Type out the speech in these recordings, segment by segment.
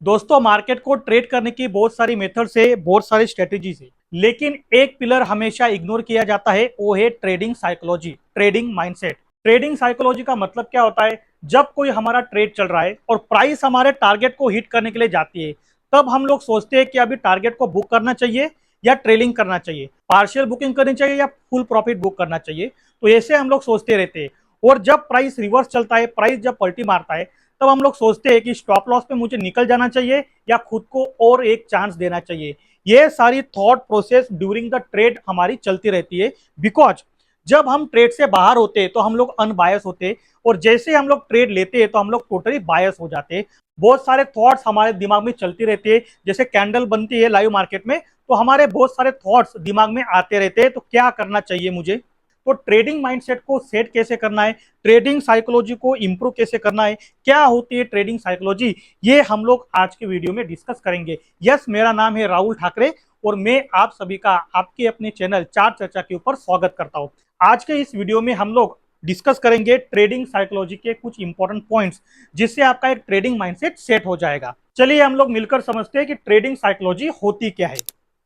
दोस्तों मार्केट को ट्रेड करने की बहुत सारी मेथड्स है, बहुत सारी स्ट्रेटेजीज है, लेकिन एक पिलर हमेशा इग्नोर किया जाता है, वो है trading psychology, trading mindset. Trading psychology का मतलब क्या होता है? जब कोई हमारा ट्रेड चल रहा है और प्राइस हमारे टारगेट को हिट करने के लिए जाती है, तब हम लोग सोचते हैं कि अभी टारगेट को बुक करना चाहिए या ट्रेलिंग करना चाहिए, पार्शियल बुकिंग करनी चाहिए या फुल प्रॉफिट बुक करना चाहिए। तो ऐसे हम लोग सोचते रहते हैं। और जब प्राइस रिवर्स चलता है, प्राइस जब पलटी मारता है, तब हम लोग सोचते हैं कि स्टॉप लॉस पे मुझे निकल जाना चाहिए या खुद को और एक चांस देना चाहिए। ये सारी thought process during the trade हमारी चलती रहती है। बिकॉज जब हम ट्रेड से बाहर होते हैं तो हम लोग अनबायस होते हैं, और जैसे हम लोग ट्रेड लेते हैं तो हम लोग टोटली बायस हो जाते हैं। बहुत सारे थॉट्स हमारे दिमाग में चलती रहती है। जैसे कैंडल बनती है लाइव मार्केट में, तो हमारे बहुत सारे थॉट्स दिमाग में आते रहते हैं, तो क्या करना चाहिए मुझे। तो ट्रेडिंग माइंडसेट को सेट कैसे करना है, ट्रेडिंग साइकोलॉजी को इंप्रूव कैसे करना है, क्या होती है ट्रेडिंग साइकोलॉजी, ये हम लोग आज के वीडियो में डिस्कस करेंगे। यस, मेरा नाम है राहुल ठाकरे और मैं आप सभी का आपके अपने चैनल चार्ट चर्चा के ऊपर स्वागत करता हूं। आज के इस वीडियो में हम लोग डिस्कस करेंगे ट्रेडिंग साइकोलॉजी के कुछ इंपॉर्टेंट पॉइंट्स, जिससे आपका एक ट्रेडिंग माइंडसेट सेट हो जाएगा। चलिए हम लोग मिलकर समझते हैं कि ट्रेडिंग साइकोलॉजी होती क्या है।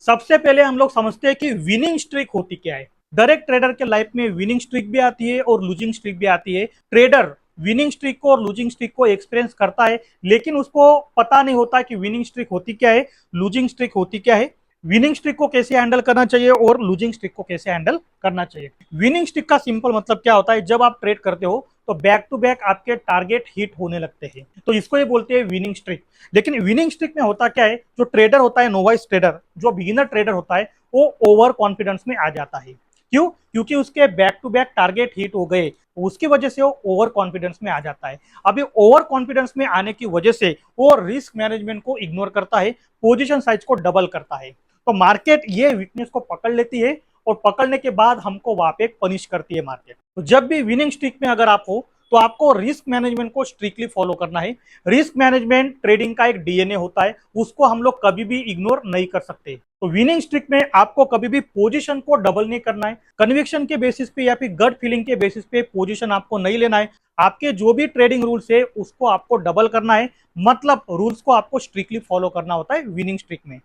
सबसे पहले हम लोग समझते हैं कि विनिंग स्ट्रिक होती क्या है। दर एक ट्रेडर के लाइफ में विनिंग स्ट्रिक भी आती है और लूजिंग स्ट्रिक भी आती है। ट्रेडर विनिंग स्ट्रिक को और लूजिंग स्ट्रिक को एक्सपीरियंस करता है, लेकिन उसको पता नहीं होता कि विनिंग स्ट्रिक होती क्या है, लूजिंग स्ट्रिक होती क्या है, विनिंग स्ट्रिक को कैसे हैंडल करना चाहिए और लूजिंग स्ट्रिक को कैसे हैंडल करना चाहिए। विनिंग स्ट्रिक का सिंपल मतलब क्या होता है? जब आप ट्रेड करते हो तो बैक टू बैक आपके टारगेट हिट होने लगते हैं, तो इसको ये बोलते हैं विनिंग स्ट्रिक। लेकिन विनिंग स्ट्रिक में होता क्या है? जो ट्रेडर होता है, नोवाइस ट्रेडर, जो बिगिनर ट्रेडर होता है, वो ओवर कॉन्फिडेंस में आ जाता है। क्यों? क्योंकि उसके back to back target hit हो गए, उसकी वजह से वो ओवर कॉन्फिडेंस में आ जाता है। अभी ओवर कॉन्फिडेंस में आने की वजह से वो रिस्क मैनेजमेंट को इग्नोर करता है, पोजीशन साइज को डबल करता है। तो मार्केट ये वीकनेस को पकड़ लेती है और पकड़ने के बाद हमको वहां पे पनिश करती है मार्केट। तो जब भी विनिंग स्ट्रीक में अगर आप हो, तो आपको रिस्क मैनेजमेंट को स्ट्रिक्टली फॉलो करना है। रिस्क मैनेजमेंट ट्रेडिंग का एक डीएनए होता है, उसको हम लोग कभी भी इग्नोर नहीं कर सकते। तो विनिंग स्ट्रिक में आपको कभी भी पोजीशन को डबल नहीं करना है, कन्विक्शन के बेसिस पे या फिर गट फीलिंग के बेसिस पे पोजीशन आपको नहीं लेना है। आपके जो भी ट्रेडिंग रूल्स है उसको आपको डबल करना है, मतलब रूल्स को आपको स्ट्रिक्टली फॉलो करना होता है विनिंग स्ट्रिक में।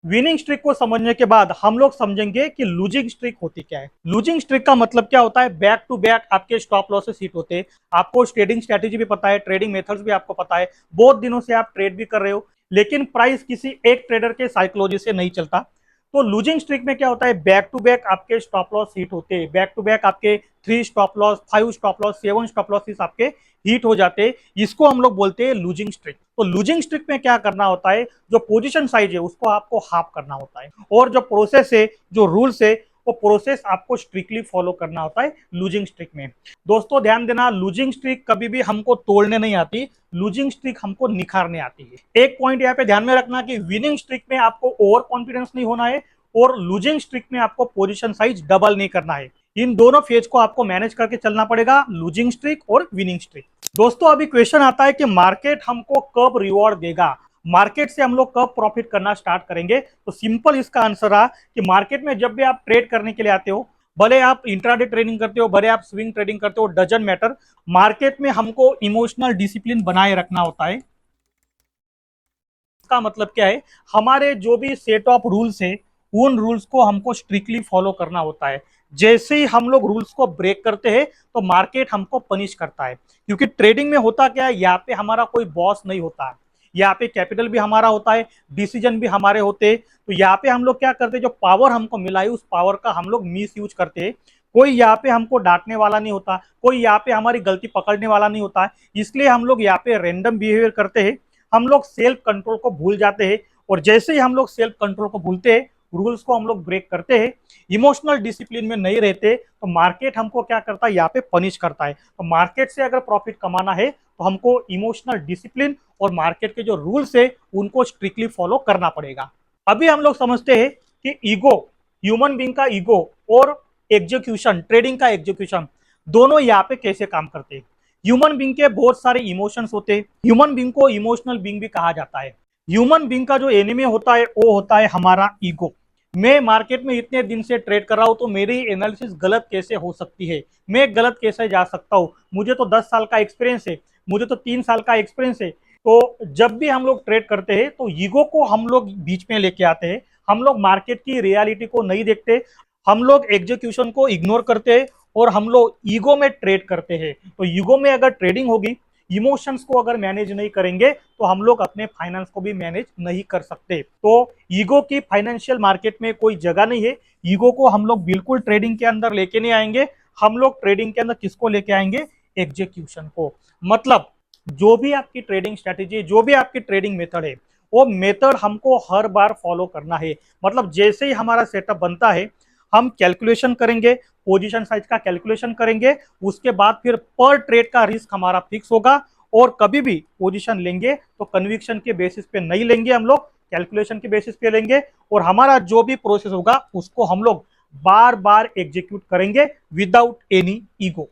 विनिंग स्ट्रिक को समझने के बाद हम लोग समझेंगे कि लूजिंग स्ट्रिक होती क्या है। लूजिंग स्ट्रिक का मतलब क्या होता है? बैक टू बैक आपके स्टॉप लॉसेस हिट होते हैं। आपको ट्रेडिंग स्ट्रेटेजी भी पता है, ट्रेडिंग मेथड्स भी आपको पता है, बहुत दिनों से आप ट्रेड भी कर रहे हो, लेकिन प्राइस किसी एक ट्रेडर के साइकोलॉजी से नहीं चलता। तो लूजिंग स्ट्रिक में क्या होता है? बैक टू बैक आपके स्टॉप लॉस हिट होते हैं, बैक टू बैक आपके 3 stop loss, 5 stop loss, 7 stop losses आपके हिट हो जाते हैं। इसको हम लोग बोलते हैं लूजिंग स्ट्रिक। तो लूजिंग स्ट्रिक में क्या करना होता है? जो पोजीशन साइज है उसको आपको हाफ करना होता है, और जो प्रोसेस है, जो रूल्स है, वो प्रोसेस आपको स्ट्रिक्टली फॉलो करना होता है लूजिंग स्ट्रिक में। दोस्तों ध्यान देना, लूजिंग स्ट्रिक कभी भी हमको तोड़ने नहीं आती, लूजिंग स्ट्रिक हमको निखारने आती है। एक पॉइंट यहाँ पे ध्यान में रखना कि विनिंग स्ट्रिक में आपको ओवर कॉन्फिडेंस नहीं होना है, और लूजिंग स्ट्रिक में आपको पोजीशन साइज डबल नहीं करना है। इन दोनों फेज को आपको मैनेज करके चलना पड़ेगा, लूजिंग स्ट्रिक और विनिंग स्ट्रिक। दोस्तों अभी क्वेश्चन आता है कि मार्केट हमको कब रिवॉर्ड देगा, मार्केट से हम लोग कब प्रॉफिट करना स्टार्ट करेंगे। तो सिंपल इसका आंसर रहा कि मार्केट में जब भी आप ट्रेड करने के लिए आते हो, भले आप इंट्राडे ट्रेडिंग करते हो, भले आप स्विंग ट्रेडिंग करते हो, डजंट मैटर, मार्केट में हमको इमोशनल डिसिप्लिन बनाए रखना होता है। इसका मतलब क्या है? हमारे जो भी सेट ऑफ रूल्स है, उन रूल्स को हमको स्ट्रिक्टली फॉलो करना होता है। जैसे ही हम लोग रूल्स को ब्रेक करते हैं तो मार्केट हमको पनिश करता है। क्योंकि ट्रेडिंग में होता क्या है? यहाँ पे हमारा कोई बॉस नहीं होता है, यहाँ पे कैपिटल भी हमारा होता है, डिसीजन भी हमारे होते हैं। तो यहाँ पे हम लोग क्या करते हैं? जो पावर हमको मिला है उस पावर का हम लोग मिस यूज करते हैं। कोई यहाँ पे हमको डांटने वाला नहीं होता, कोई यहाँ पे हमारी गलती पकड़ने वाला नहीं होता, इसलिए हम लोग यहाँ पे रैंडम बिहेवियर करते हैं। हम लोग सेल्फ कंट्रोल को भूल जाते हैं, और जैसे ही हम लोग सेल्फ कंट्रोल को भूलते हैं, रूल्स को हम लोग ब्रेक करते हैं, इमोशनल डिसिप्लिन में नहीं रहते, तो मार्केट हमको क्या करता है? यहाँ पे पनिश करता है। तो मार्केट से अगर प्रॉफिट कमाना है तो हमको इमोशनल डिसिप्लिन और मार्केट के जो रूल्स है उनको स्ट्रिक्टली फॉलो करना पड़ेगा। अभी हम लोग समझते हैं कि ईगो, ह्यूमन बीइंग का ईगो और एग्जीक्यूशन, ट्रेडिंग का एग्जीक्यूशन, दोनों यहाँ पे कैसे काम करते हैं। ह्यूमन बीइंग के बहुत सारे इमोशंस होते हैं, ह्यूमन बीइंग को इमोशनल बीइंग भी कहा जाता है। ह्यूमन बीइंग का जो एनिमी होता है वो होता है हमारा ईगो। मैं मार्केट में इतने दिन से ट्रेड कर रहा हूं, तो मेरी एनालिसिस गलत कैसे हो सकती है, मैं गलत कैसे जा सकता हूं, मुझे तो 10 साल का एक्सपीरियंस है, मुझे तो 3 साल का एक्सपीरियंस है, तो जब भी हम लोग ट्रेड करते हैं तो ईगो को हम लोग बीच में लेके आते हैं, हम लोग मार्केट की रियलिटी को नहीं देखते, हम लोग एग्जीक्यूशन को इग्नोर करते हैं और हम लोग ईगो में ट्रेड करते हैं। तो ईगो में अगर ट्रेडिंग होगी, इमोशंस को अगर मैनेज नहीं करेंगे तो हम लोग अपने फाइनेंस को भी मैनेज नहीं कर सकते। तो ईगो की फाइनेंशियल मार्केट में कोई जगह नहीं है। ईगो को हम लोग बिल्कुल ट्रेडिंग के अंदर लेके नहीं आएंगे। हम लोग ट्रेडिंग के अंदर किसको लेके आएंगे? एग्जीक्यूशन को। मतलब जो भी आपकी ट्रेडिंग स्ट्रेटेजी, जो भी आपकी ट्रेडिंग मेथड है, वो मेथड हमको हर बार फॉलो करना है। मतलब जैसे ही हमारा सेटअप बनता है, हम कैलकुलेशन करेंगे, पोजीशन साइज का कैलकुलेशन करेंगे, उसके बाद फिर पर ट्रेड का रिस्क हमारा फिक्स होगा और कभी भी पोजीशन लेंगे तो कन्विक्शन के बेसिस पे नहीं लेंगे, हम लोग कैलकुलेशन के बेसिस पे लेंगे और हमारा जो भी प्रोसेस होगा उसको हम लोग बार बार एग्जीक्यूट करेंगे विदाउट एनी ईगो।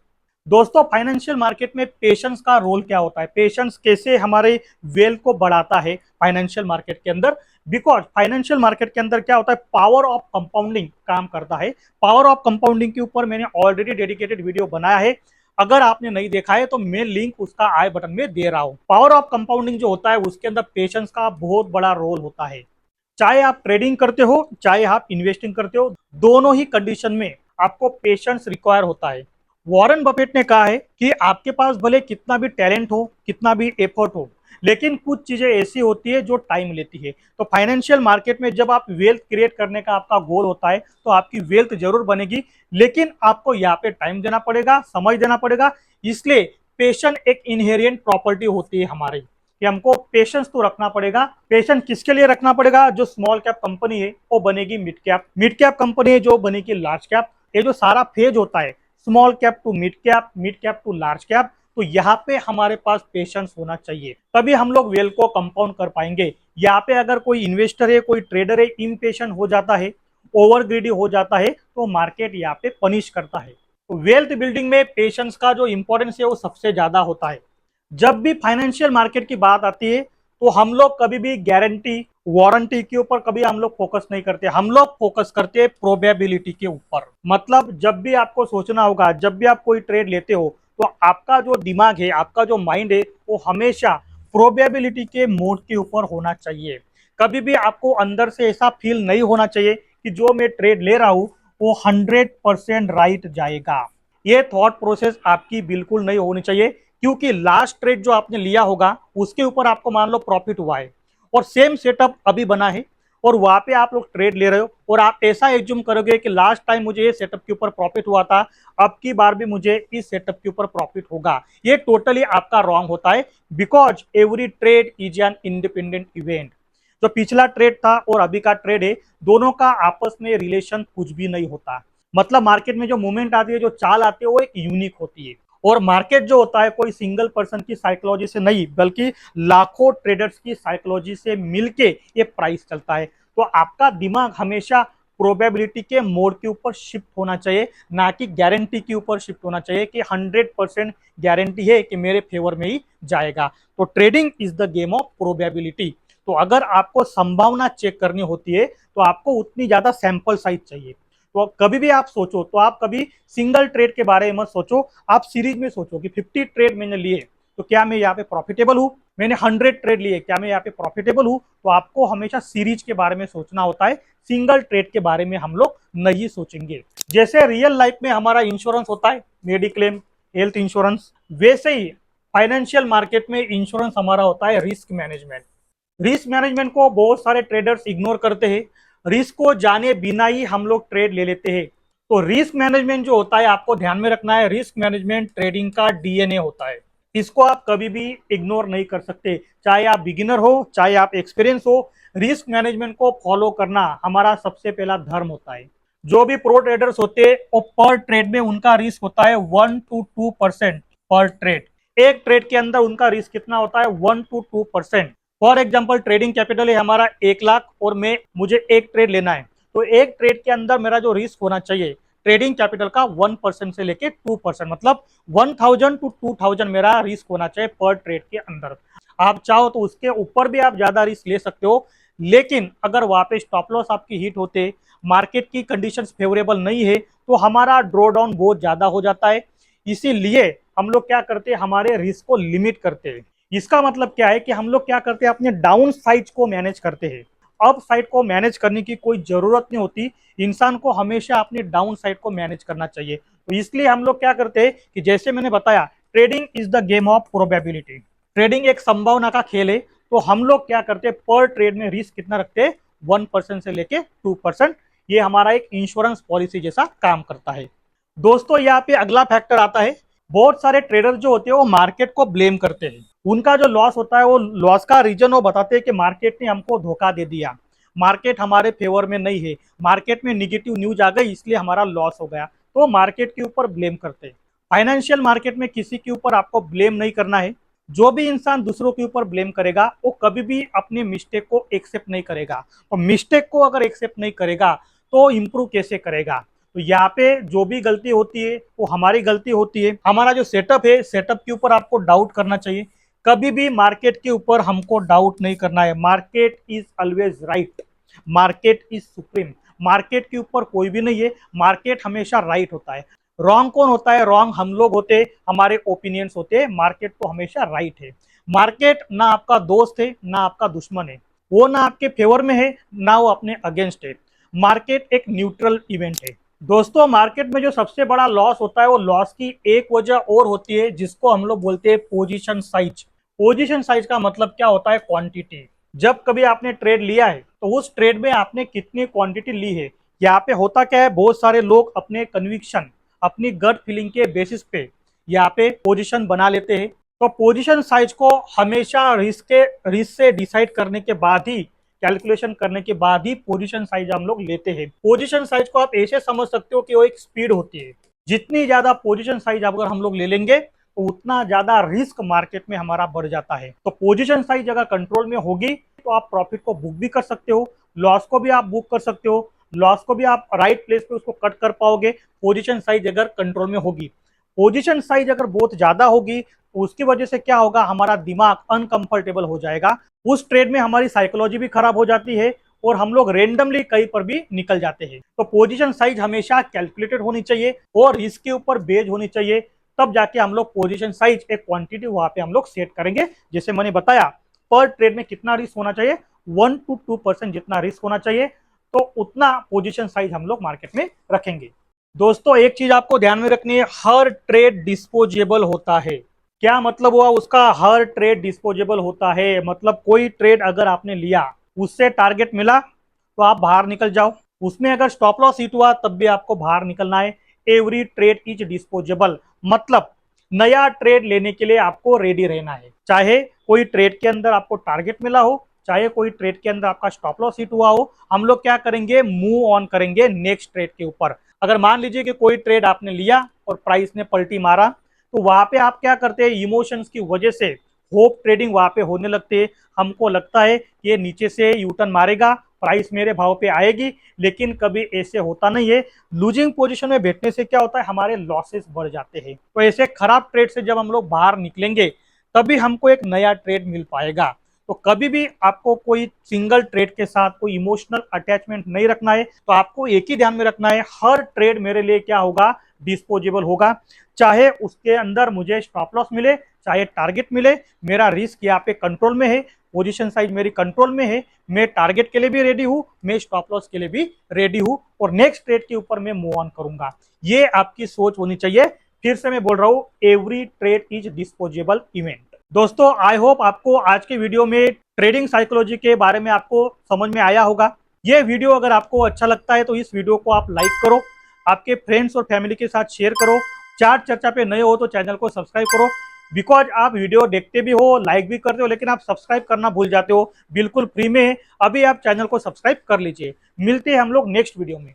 दोस्तों, फाइनेंशियल मार्केट में पेशेंस का रोल क्या होता है? पेशेंस कैसे हमारे वेल्थ को बढ़ाता है फाइनेंशियल मार्केट के अंदर? बिकॉज फाइनेंशियल मार्केट के अंदर क्या होता है, पावर ऑफ कंपाउंडिंग काम करता है। पावर ऑफ कंपाउंडिंग के ऊपर मैंने ऑलरेडी डेडिकेटेड वीडियो बनाया है, अगर आपने नहीं देखा है तो मैं लिंक उसका आई बटन में दे रहा हूं। पावर ऑफ कंपाउंडिंग जो होता है उसके अंदर पेशेंस का बहुत बड़ा रोल होता है। चाहे आप ट्रेडिंग करते हो, चाहे आप इन्वेस्टिंग करते हो, दोनों ही कंडीशन में आपको पेशेंस रिक्वायर होता है। वॉरेन बफेट ने कहा है कि आपके पास भले कितना भी टैलेंट हो, कितना भी एफर्ट हो, लेकिन कुछ चीजें ऐसी होती है जो टाइम लेती है। तो फाइनेंशियल मार्केट में जब आप वेल्थ क्रिएट करने का आपका गोल होता है तो आपकी वेल्थ जरूर बनेगी, लेकिन आपको यहाँ पे टाइम देना पड़ेगा, समय देना पड़ेगा। इसलिए पेशेंस एक इनहेरिएंट प्रॉपर्टी होती है हमारी, कि हमको पेशेंस तो रखना पड़ेगा। पेशेंस किसके लिए रखना पड़ेगा? जो स्मॉल कैप कंपनी है वो बनेगी mid cap, mid cap company है जो बनेगी लार्ज कैप। ये जो सारा फेज होता है, small cap to mid cap to large cap, तो यहाँ पे हमारे पास पेशेंस होना चाहिए, तभी हम लोग वेल्थ को कंपाउंड कर पाएंगे। यहाँ पे अगर कोई इन्वेस्टर है, कोई ट्रेडर है, इम्पेशेंट हो जाता है, ओवर ग्रीडी हो जाता है, तो मार्केट यहाँ पे पनिश करता है। तो वेल्थ बिल्डिंग में पेशेंस का जो इंपॉर्टेंस है वो सबसे ज्यादा होता है। जब भी फाइनेंशियल मार्केट की बात आती है तो हम लोग कभी भी गारंटी, वारंटी के ऊपर कभी हम लोग फोकस नहीं करते, हम लोग फोकस करते हैं प्रोबेबिलिटी के ऊपर। मतलब जब भी आपको सोचना होगा, जब भी आप कोई ट्रेड लेते हो, तो आपका जो दिमाग है, आपका जो माइंड है, वो हमेशा प्रोबेबिलिटी के मोड के ऊपर होना चाहिए। कभी भी आपको अंदर से ऐसा फील नहीं होना चाहिए कि जो मैं ट्रेड ले रहा हूं वो 100% राइट जाएगा। ये थॉट प्रोसेस आपकी बिल्कुल नहीं होनी चाहिए, क्योंकि लास्ट ट्रेड जो आपने लिया होगा उसके ऊपर आपको मान लो प्रॉफिट हुआ है और सेम सेटअप अभी बना है और वहां पे आप लोग ट्रेड ले रहे हो और आप ऐसा एज्यूम करोगे कि लास्ट टाइम मुझे ये सेटअप के ऊपर प्रॉफिट हुआ था, अब की बार भी मुझे इस सेटअप के ऊपर प्रॉफिट होगा। ये टोटली आपका रॉन्ग होता है, because every trade is an independent event. जो पिछला ट्रेड था और अभी का ट्रेड है, दोनों का आपस में रिलेशन कुछ भी नहीं होता। मतलब मार्केट में जो मूवमेंट आती है, जो चाल आती है, वो एक यूनिक होती है। और मार्केट जो होता है कोई सिंगल पर्सन की साइकोलॉजी से नहीं, बल्कि लाखों ट्रेडर्स की साइकोलॉजी से मिलके ये प्राइस चलता है। तो आपका दिमाग हमेशा प्रोबेबिलिटी के मोड के ऊपर शिफ्ट होना चाहिए, ना कि गारंटी के ऊपर शिफ्ट होना चाहिए कि 100% गारंटी है कि मेरे फेवर में ही जाएगा। तो trading is the game of probability. तो अगर आपको संभावना चेक करनी होती है तो आपको उतनी ज्यादा सैंपल साइज चाहिए। तो कभी भी आप सोचो तो आप कभी सिंगल ट्रेड के बारे में मत सोचो, आप सीरीज में सोचो कि 50 ट्रेड मैंने लिए तो क्या मैं यहाँ पे प्रॉफिटेबल हूँ, मैंने 100 ट्रेड लिए क्या मैं यहाँ पे प्रॉफिटेबल हूँ। तो आपको हमेशा सीरीज के बारे में सोचना होता है, सिंगल ट्रेड के बारे में हम लोग नहीं सोचेंगे। जैसे रियल लाइफ में हमारा इंश्योरेंस होता है, मेडिक्लेम, हेल्थ इंश्योरेंस, वैसे ही फाइनेंशियल मार्केट में इंश्योरेंस हमारा होता है रिस्क मैनेजमेंट। रिस्क मैनेजमेंट को बहुत सारे ट्रेडर्स इग्नोर करते हैं, रिस्क को जाने बिना ही हम लोग ट्रेड ले लेते हैं। तो रिस्क मैनेजमेंट जो होता है आपको ध्यान में रखना है, रिस्क मैनेजमेंट ट्रेडिंग का डीएनए होता है। इसको आप कभी भी इग्नोर नहीं कर सकते, चाहे आप बिगिनर हो चाहे आप एक्सपीरियंस हो। रिस्क मैनेजमेंट को फॉलो करना हमारा सबसे पहला धर्म होता है। जो भी प्रो ट्रेडर्स होते हैं वो पर ट्रेड में उनका रिस्क होता है 1 to 2% पर ट्रेड। एक ट्रेड के अंदर उनका रिस्क कितना होता है? 1 to 2%। For example trading capital है हमारा 1 लाख और मुझे एक ट्रेड लेना है, तो एक ट्रेड के अंदर मेरा जो रिस्क होना चाहिए ट्रेडिंग कैपिटल का 1% से लेके 2%, मतलब 1000 to 2000 मेरा रिस्क होना चाहिए पर ट्रेड के अंदर। आप चाहो तो उसके ऊपर भी आप ज्यादा रिस्क ले सकते हो, लेकिन अगर वहां पे स्टॉप लॉस आपकी हिट होते, मार्केट की कंडीशंस फेवरेबल नहीं है, तो हमारा ड्रॉ डाउन बहुत ज्यादा हो जाता है। इसीलिए हम लोग क्या करते हैं, हमारे रिस्क को लिमिट करते हैं। इसका मतलब क्या है कि हम लोग क्या करते हैं, अपने डाउन साइड को मैनेज करते हैं। अप साइड को मैनेज करने की कोई जरूरत नहीं होती, इंसान को हमेशा अपने डाउन साइड को मैनेज करना चाहिए। तो इसलिए हम लोग क्या करते हैं कि जैसे मैंने बताया, trading is the game of probability. Trading एक संभावना का खेल है। तो हम लोग क्या करते हैं, पर ट्रेड में रिस्क कितना रखते हैं, 1% से लेके 2%। ये हमारा एक इंश्योरेंस पॉलिसी जैसा काम करता है। दोस्तों यहाँ पे अगला फैक्टर आता है, बहुत सारे ट्रेडर जो होते हैं वो मार्केट को ब्लेम करते हैं। उनका जो लॉस होता है वो लॉस का रीजन वो बताते हैं कि मार्केट ने हमको धोखा दे दिया, मार्केट हमारे फेवर में नहीं है, मार्केट में निगेटिव न्यूज आ गई इसलिए हमारा लॉस हो गया, तो मार्केट के ऊपर ब्लेम करते हैं। फाइनेंशियल मार्केट में किसी के ऊपर आपको ब्लेम नहीं करना है। जो भी इंसान दूसरों के ऊपर ब्लेम करेगा वो कभी भी अपने मिस्टेक को एक्सेप्ट नहीं करेगा। तो मिस्टेक को अगर एक्सेप्ट नहीं करेगा तो इंप्रूव कैसे करेगा। तो यहाँ पे जो भी गलती होती है वो हमारी गलती होती है। हमारा जो सेटअप है, सेटअप के ऊपर आपको डाउट करना चाहिए। कभी भी मार्केट के ऊपर हमको डाउट नहीं करना है। Market is always right, market is supreme. Market के ऊपर कोई भी नहीं है, मार्केट हमेशा राइट होता है। रॉन्ग कौन होता है, रॉन्ग हम लोग होते, हमारे ओपिनियंस होते हैं। मार्केट तो हमेशा राइट है। मार्केट ना आपका दोस्त है ना आपका दुश्मन है, वो ना आपके फेवर में है ना वो अपने अगेंस्ट है। मार्केट एक न्यूट्रल इवेंट है। दोस्तों मार्केट में जो सबसे बड़ा लॉस होता है वो लॉस की एक वजह और होती है जिसको हम लोग बोलते हैं पोजीशन साइज। पोजीशन साइज का मतलब क्या होता है, क्वांटिटी। जब कभी आपने ट्रेड लिया है तो उस ट्रेड में आपने कितनी क्वांटिटी ली है। यहाँ पे होता क्या है, बहुत सारे लोग अपने कन्विक्शन, अपनी गट फीलिंग के बेसिस पे यहाँ पे पोजीशन बना लेते हैं। तो पोजीशन साइज को हमेशा रिस्क से डिसाइड करने के बाद ही, कैलकुलेशन करने के बाद ही पोजीशन साइज हम लोग लेते हैं। पोजीशन साइज को आप ऐसे समझ सकते हो कि वो एक स्पीड होती है। जितनी ज्यादा पोजीशन साइज अगर हम लोग ले लेंगे तो उतना ज्यादा रिस्क मार्केट में हमारा बढ़ जाता है। तो पोजीशन साइज अगर कंट्रोल में होगी तो आप प्रॉफिट को बुक भी कर सकते हो, लॉस को भी आप बुक कर सकते हो। लॉस को भी आप राइट प्लेस पे उसको कट कर पाओगे, पोजीशन साइज अगर कंट्रोल में होगी। पोजीशन साइज अगर बहुत ज्यादा होगी तो उसकी वजह से क्या होगा, हमारा दिमाग अनकंफर्टेबल हो जाएगा। उस ट्रेड में हमारी साइकोलॉजी भी खराब हो जाती है और हम लोग रेंडमली कहीं पर भी निकल जाते हैं। तो पोजीशन साइज हमेशा कैलकुलेटेड होनी चाहिए और इसके ऊपर बेज होनी चाहिए। तब जाके हम लोग पोजीशन साइज एक क्वांटिटी वहां पे हम लोग सेट करेंगे। जैसे मैंने बताया, पर ट्रेड में कितना रिस्क होना चाहिए, 1 to 2% जितना रिस्क होना चाहिए, तो उतना पोजीशन साइज हम लोग मार्केट में रखेंगे। दोस्तों एक चीज आपको ध्यान में रखनी है, हर ट्रेड डिस्पोजेबल होता है। क्या मतलब हुआ उसका, हर ट्रेड डिस्पोजेबल होता है मतलब कोई ट्रेड अगर आपने लिया, उससे टारगेट मिला तो आप बाहर निकल जाओ, उसमें अगर स्टॉप लॉस हिट हुआ तब भी आपको बाहर निकलना है। एवरी ट्रेड इज डिस्पोजेबल मतलब नया ट्रेड लेने के लिए आपको रेडी रहना है। चाहे कोई ट्रेड के अंदर आपको टारगेट मिला हो, चाहे कोई ट्रेड के अंदर आपका स्टॉप लॉस हिट हुआ हो, हम लोग क्या करेंगे, मूव ऑन करेंगे नेक्स्ट ट्रेड के ऊपर। अगर मान लीजिए कि कोई ट्रेड आपने लिया और प्राइस ने पलटी मारा, तो वहां पे आप क्या करते हैं, इमोशंस की वजह से होप ट्रेडिंग वहां पे होने लगते हैं। हमको लगता है कि ये नीचे से यूटर्न मारेगा, प्राइस मेरे भाव पे आएगी, लेकिन कभी ऐसे होता नहीं है। लूजिंग पोजीशन में बैठने से क्या होता है, हमारे लॉसेस बढ़ जाते हैं। तो ऐसे खराब ट्रेड से जब हम लोग बाहर निकलेंगे तभी हमको एक नया ट्रेड मिल पाएगा। तो कभी भी आपको कोई सिंगल ट्रेड के साथ कोई इमोशनल अटैचमेंट नहीं रखना है। तो आपको एक ही ध्यान में रखना है, हर ट्रेड मेरे लिए क्या होगा, डिस्पोजेबल होगा। चाहे उसके अंदर मुझे स्टॉप लॉस मिले, चाहे टारगेट मिले, मेरा रिस्क यहाँ पे कंट्रोल में है, पोजीशन साइज मेरी कंट्रोल में है, मैं टारगेट के लिए भी रेडी हूँ, मैं स्टॉप लॉस के लिए भी रेडी हूँ और नेक्स्ट ट्रेड के ऊपर मैं मूव ऑन करूंगा। ये आपकी सोच होनी चाहिए। फिर से मैं बोल रहा हूँ, every trade is disposable event. दोस्तों आई होप आपको आज के वीडियो में ट्रेडिंग साइकोलॉजी के बारे में आपको समझ में आया होगा। ये वीडियो अगर आपको अच्छा लगता है तो इस वीडियो को आप लाइक करो, आपके फ्रेंड्स और फैमिली के साथ शेयर करो। चार्ट चर्चा पे नए हो तो चैनल को सब्सक्राइब करो। बिकॉज आप वीडियो देखते भी हो, लाइक भी करते हो, लेकिन आप सब्सक्राइब करना भूल जाते हो। बिल्कुल फ्री में है, अभी आप चैनल को सब्सक्राइब कर लीजिए। मिलते हैं हम लोग नेक्स्ट वीडियो में।